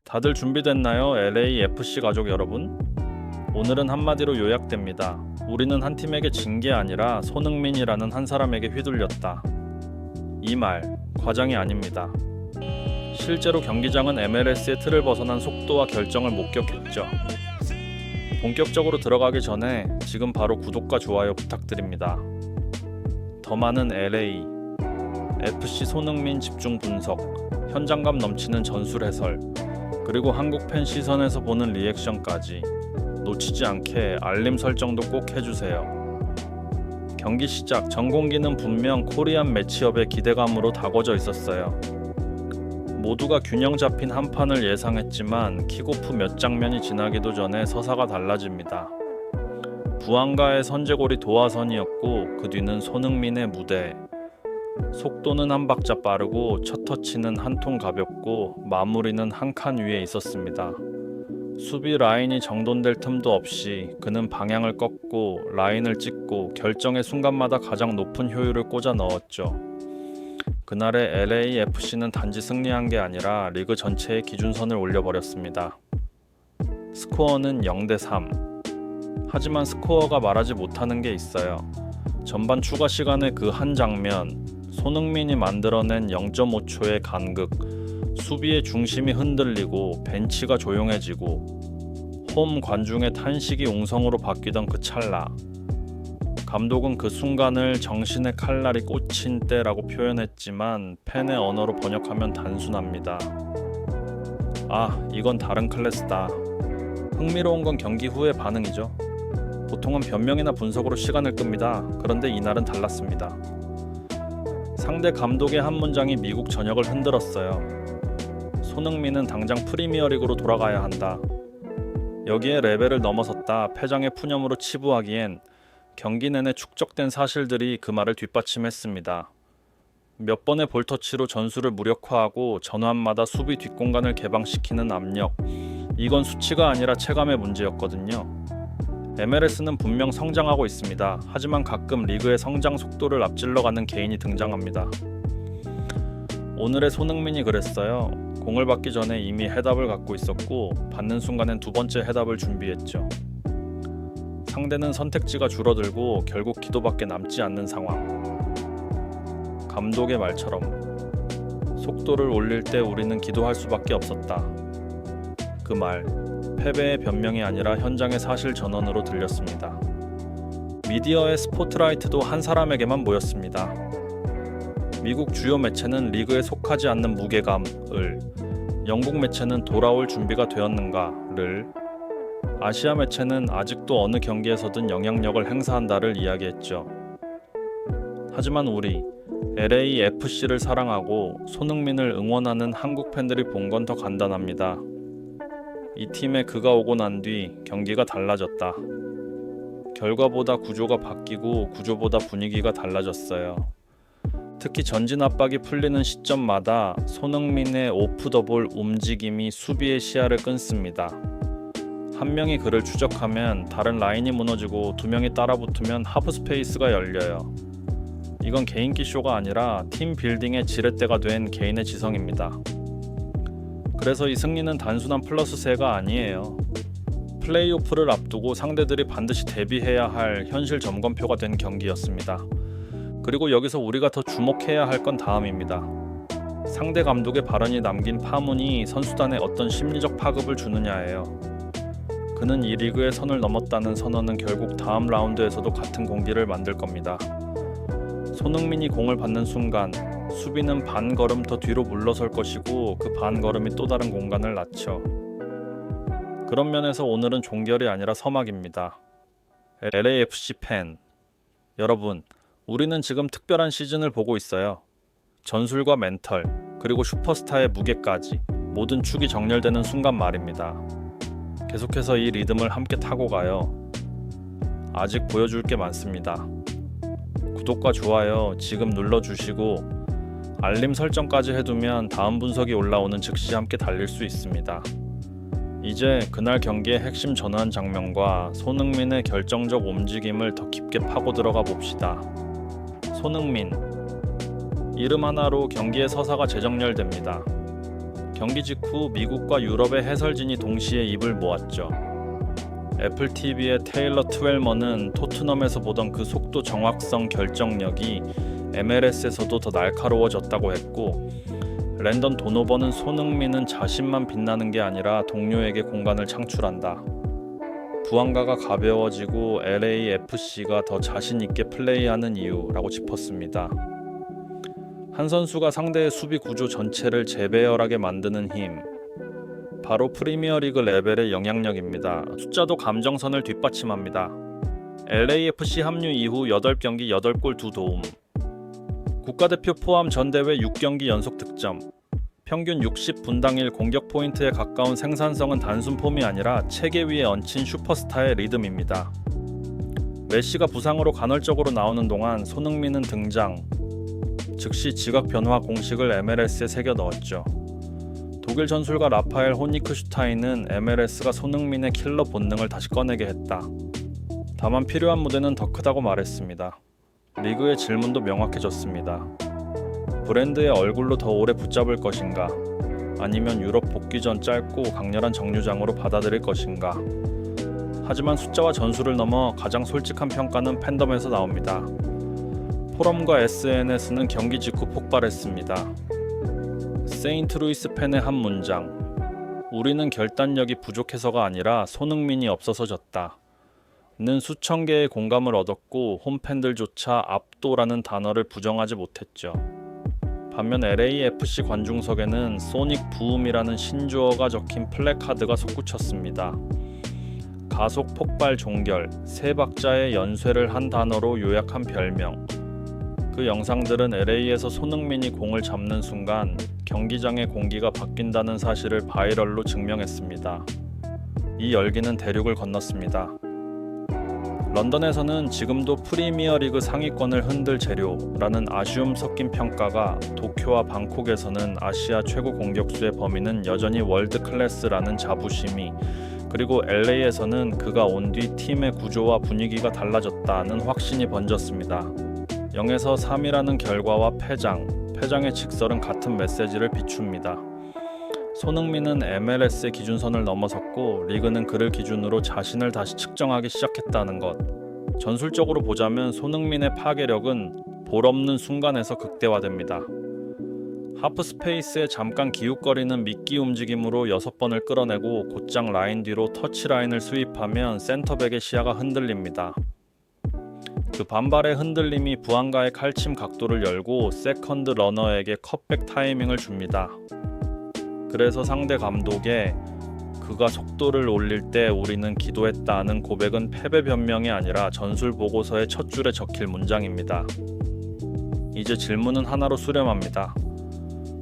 다들 준비됐나요? LAFC 가족 여러분? 오늘은 한마디로 요약됩니다. 우리는 한 팀에게 진 게 아니라 손흥민이라는 한 사람에게 휘둘렸다. 이 말, 과장이 아닙니다. 실제로 경기장은 MLS의 틀을 벗어난 속도와 결정을 목격했죠. 본격적으로 들어가기 전에 지금 바로 구독과 좋아요 부탁드립니다. 더 많은 LA, FC 손흥민 집중 분석, 현장감 넘치는 전술 해설, 그리고 한국 팬 시선에서 보는 리액션까지 놓치지 않게 알림 설정도 꼭 해주세요. 경기 시작 전공기는 분명 코리안 매치업의 기대감으로 다궈져 있었어요. 모두가 균형 잡힌 한 판을 예상했지만 킥오프 몇 장면이 지나기도 전에 서사가 달라집니다. 부안가의 선제골이 도화선이었고 그 뒤는 손흥민의 무대. 속도는 한 박자 빠르고 첫 터치는 한 톤 가볍고 마무리는 한 칸 위에 있었습니다. 수비 라인이 정돈될 틈도 없이 그는 방향을 꺾고 라인을 찍고 결정의 순간마다 가장 높은 효율을 꽂아 넣었죠. 그날의 LAFC는 단지 승리한 게 아니라 리그 전체의 기준선을 올려버렸습니다. 스코어는 0대3. 하지만 스코어가 말하지 못하는 게 있어요. 전반 추가 시간의 그 한 장면, 손흥민이 만들어낸 0.5초의 간극, 수비의 중심이 흔들리고 벤치가 조용해지고 홈 관중의 탄식이 웅성으로 바뀌던 그 찰나, 감독은 그 순간을 정신의 칼날이 꽂힌 때라고 표현했지만 팬의 언어로 번역하면 단순합니다. 아, 이건 다른 클래스다. 흥미로운 건 경기 후의 반응이죠. 보통은 변명이나 분석으로 시간을 끕니다. 그런데 이날은 달랐습니다. 상대 감독의 한 문장이 미국 전역을 흔들었어요. 손흥민은 당장 프리미어리그로 돌아가야 한다. 여기에 레벨을 넘어섰다 패장의 푸념으로 치부하기엔 경기 내내 축적된 사실들이 그 말을 뒷받침했습니다. 몇 번의 볼터치로 전술을 무력화하고 전환마다 수비 뒷공간을 개방시키는 압력. 이건 수치가 아니라 체감의 문제였거든요. MLS는 분명 성장하고 있습니다. 하지만 가끔 리그의 성장 속도를 앞질러가는 개인이 등장합니다. 오늘의 손흥민이 그랬어요. 공을 받기 전에 이미 해답을 갖고 있었고 받는 순간엔 두 번째 해답을 준비했죠. 상대는 선택지가 줄어들고 결국 기도밖에 남지 않는 상황. 감독의 말처럼 속도를 올릴 때 우리는 기도할 수밖에 없었다. 그 말, 패배의 변명이 아니라 현장의 사실 전원으로 들렸습니다. 미디어의 스포트라이트도 한 사람에게만 모였습니다. 미국 주요 매체는 리그에 속하지 않는 무게감을, 영국 매체는 돌아올 준비가 되었는가를, 아시아 매체는 아직도 어느 경기에서든 영향력을 행사한다를 이야기했죠. 하지만 우리 LAFC를 사랑하고 손흥민을 응원하는 한국 팬들이 본 건 더 간단합니다. 이 팀에 그가 오고 난 뒤 경기가 달라졌다. 결과보다 구조가 바뀌고 구조보다 분위기가 달라졌어요. 특히 전진 압박이 풀리는 시점마다 손흥민의 오프 더 볼 움직임이 수비의 시야를 끊습니다. 한 명이 그를 추적하면 다른 라인이 무너지고 두 명이 따라붙으면 하프 스페이스가 열려요. 이건 개인기 쇼가 아니라 팀 빌딩의 지렛대가 된 개인의 지성입니다. 그래서 이 승리는 단순한 플러스 세가 아니에요. 플레이오프를 앞두고 상대들이 반드시 대비해야 할 현실 점검표가 된 경기였습니다. 그리고 여기서 우리가 더 주목해야 할 건 다음입니다. 상대 감독의 발언이 남긴 파문이 선수단에 어떤 심리적 파급을 주느냐예요. 그는 이 리그의 선을 넘었다는 선언은 결국 다음 라운드에서도 같은 공기를 만들 겁니다. 손흥민이 공을 받는 순간 수비는 반 걸음 더 뒤로 물러설 것이고 그 반 걸음이 또 다른 공간을 낳죠. 그런 면에서 오늘은 종결이 아니라 서막입니다. LAFC 팬 여러분, 우리는 지금 특별한 시즌을 보고 있어요. 전술과 멘털, 그리고 슈퍼스타의 무게까지 모든 축이 정렬되는 순간 말입니다. 계속해서 이 리듬을 함께 타고 가요. 아직 보여줄 게 많습니다. 구독과 좋아요 지금 눌러주시고 알림 설정까지 해두면 다음 분석이 올라오는 즉시 함께 달릴 수 있습니다. 이제 그날 경기의 핵심 전환 장면과 손흥민의 결정적 움직임을 더 깊게 파고 들어가 봅시다. 손흥민, 이름 하나로 경기의 서사가 재정렬됩니다. 경기 직후 미국과 유럽의 해설진이 동시에 입을 모았죠. 애플 TV의 테일러 트웰머는 토트넘에서 보던 그 속도, 정확성, 결정력이 MLS에서도 더 날카로워졌다고 했고, 랜던 도노번은 손흥민은 자신만 빛나는 게 아니라 동료에게 공간을 창출한다. 부안가가 가벼워지고 LAFC가 더 자신 있게 플레이하는 이유라고 짚었습니다. 한 선수가 상대의 수비 구조 전체를 재배열하게 만드는 힘, 바로 프리미어리그 레벨의 영향력입니다. 숫자도 감정선을 뒷받침합니다. LAFC 합류 이후 8경기 8골 2도움, 국가대표 포함 전대회 6경기 연속 득점, 평균 60분당 1 공격 포인트에 가까운 생산성은 단순 폼이 아니라 체계 위에 얹힌 슈퍼스타의 리듬입니다. 메시가 부상으로 간헐적으로 나오는 동안 손흥민은 등장, 즉시 지각 변화 공식을 MLS에 새겨 넣었죠. 독일 전술가 라파엘 호니크슈타인은 MLS가 손흥민의 킬러 본능을 다시 꺼내게 했다. 다만 필요한 무대는 더 크다고 말했습니다. 리그의 질문도 명확해졌습니다. 브랜드의 얼굴로 더 오래 붙잡을 것인가? 아니면 유럽 복귀 전 짧고 강렬한 정류장으로 받아들일 것인가? 하지만 숫자와 전술을 넘어 가장 솔직한 평가는 팬덤에서 나옵니다. 포럼과 SNS는 경기 직후 폭발했습니다. 세인트루이스 팬의 한 문장, 우리는 결단력이 부족해서가 아니라 손흥민이 없어서 졌다 는 수천 개의 공감을 얻었고, 홈팬들조차 압도라는 단어를 부정하지 못했죠. 반면 LAFC 관중석에는 소닉 부음이라는 신조어가 적힌 플래카드가 솟구쳤습니다. 가속 폭발 종결, 세 박자의 연쇄를 한 단어로 요약한 별명. 그 영상들은 LA에서 손흥민이 공을 잡는 순간 경기장의 공기가 바뀐다는 사실을 바이럴로 증명했습니다. 이 열기는 대륙을 건넜습니다. 런던에서는 지금도 프리미어리그 상위권을 흔들 재료라는 아쉬움 섞인 평가가, 도쿄와 방콕에서는 아시아 최고 공격수의 범위는 여전히 월드 클래스라는 자부심이, 그리고 LA에서는 그가 온 뒤 팀의 구조와 분위기가 달라졌다는 확신이 번졌습니다. 0에서 3이라는 결과와 패장의 직설은 같은 메시지를 비춥니다. 손흥민은 MLS의 기준선을 넘어섰고, 리그는 그를 기준으로 자신을 다시 측정하기 시작했다는 것. 전술적으로 보자면 손흥민의 파괴력은 볼 없는 순간에서 극대화됩니다. 하프 스페이스에 잠깐 기웃거리는 미끼 움직임으로 6번을 끌어내고 곧장 라인 뒤로 터치라인을 스윕하면 센터백의 시야가 흔들립니다. 그 반발의 흔들림이 부안가의 칼침 각도를 열고 세컨드 러너에게 컷백 타이밍을 줍니다. 그래서 상대 감독의 그가 속도를 올릴 때 우리는 기도했다는 고백은 패배 변명이 아니라 전술 보고서의 첫 줄에 적힐 문장입니다. 이제 질문은 하나로 수렴합니다.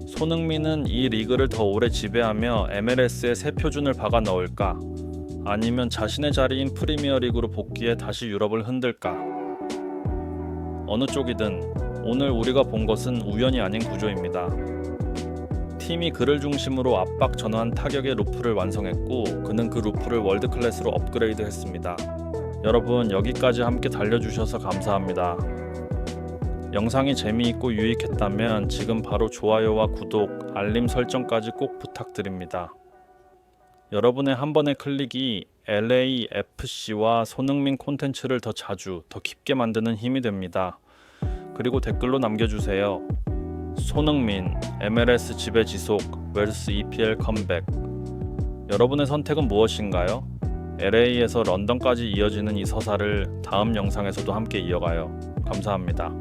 손흥민은 이 리그를 더 오래 지배하며 MLS의 새 표준을 박아 넣을까? 아니면 자신의 자리인 프리미어리그로 복귀해 다시 유럽을 흔들까? 어느 쪽이든 오늘 우리가 본 것은 우연이 아닌 구조입니다. 팀이 그를 중심으로 압박 전환 타격의 루프를 완성했고, 그는 그 루프를 월드클래스로 업그레이드했습니다. 여러분, 여기까지 함께 달려주셔서 감사합니다. 영상이 재미있고 유익했다면 지금 바로 좋아요와 구독, 알림 설정까지 꼭 부탁드립니다. 여러분의 한 번의 클릭이 LAFC와 손흥민 콘텐츠를 더 자주, 더 깊게 만드는 힘이 됩니다. 그리고 댓글로 남겨주세요. 손흥민, MLS 지배 지속 vs EPL 컴백. 여러분의 선택은 무엇인가요? LA에서 런던까지 이어지는 이 서사를 다음 영상에서도 함께 이어가요. 감사합니다.